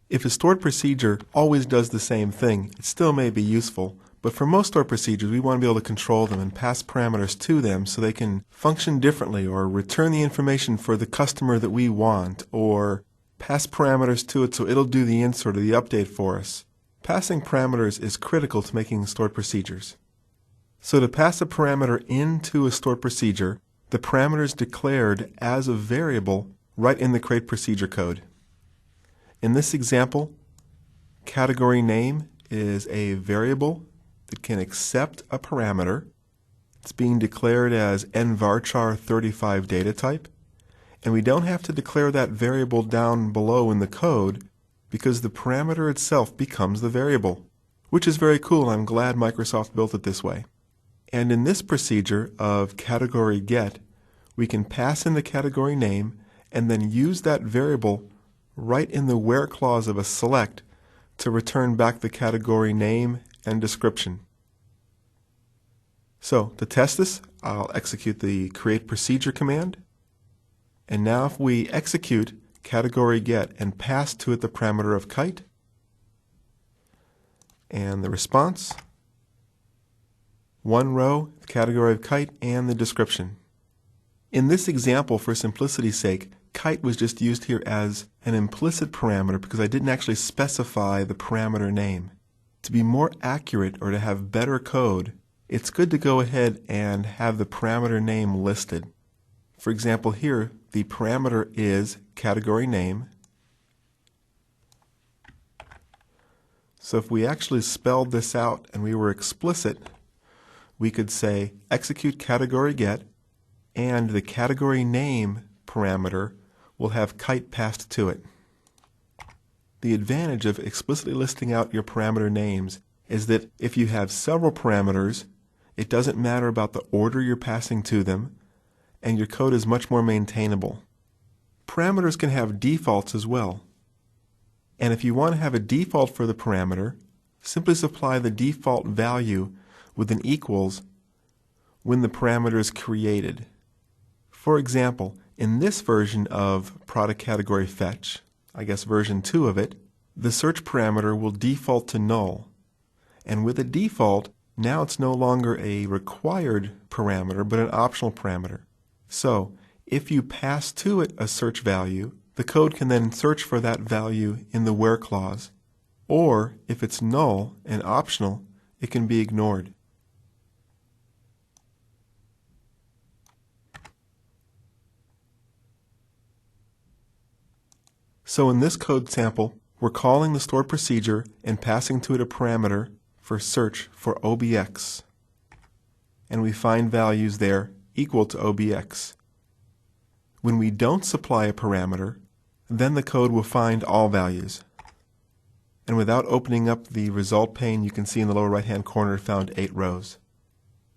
If a stored procedure always does the same thing, it still may be useful, but for most stored procedures we want to be able to control them and pass parameters to them so they can function differently or return the information for the customer that we want, or pass parameters to it so it'll do the insert or the update for us. Passing parameters is critical to making stored procedures. So to pass a parameter into a stored procedure, the parameter is declared as a variable right in the create procedure code. In this example, category name is a variable that can accept a parameter. It's being declared as nvarchar35 data type, and we don't have to declare that variable down below in the code because the parameter itself becomes the variable, which is very cool, and I'm glad Microsoft built it this way. And in this procedure of category get, we can pass in the category name and then use that variable right in the where clause of a select to return back the category name and description. So to test this, I'll execute the create procedure command. And now if we execute category get and pass to it the parameter of kite and the response, one row, the category of kite, and the description. In this example, for simplicity's sake, kite was just used here as an implicit parameter because I didn't actually specify the parameter name. To be more accurate or to have better code, it's good to go ahead and have the parameter name listed. For example, here the parameter is category name. So if we actually spelled this out and we were explicit, we could say execute category get, and the category name parameter will have kite passed to it. The advantage of explicitly listing out your parameter names is that if you have several parameters, it doesn't matter about the order you're passing to them, and your code is much more maintainable. Parameters can have defaults as well. And if you want to have a default for the parameter, simply supply the default value with an equals when the parameter is created. For example, in this version of product category fetch, I guess version 2 of it, the search parameter will default to null. And with a default, now it's no longer a required parameter, but an optional parameter. So, if you pass to it a search value, the code can then search for that value in the where clause. Or, if it's null and optional, it can be ignored. So in this code sample, we're calling the stored procedure and passing to it a parameter for search for OBX. And we find values there equal to OBX. When we don't supply a parameter, then the code will find all values. And without opening up the result pane, you can see in the lower right-hand corner it found 8 rows.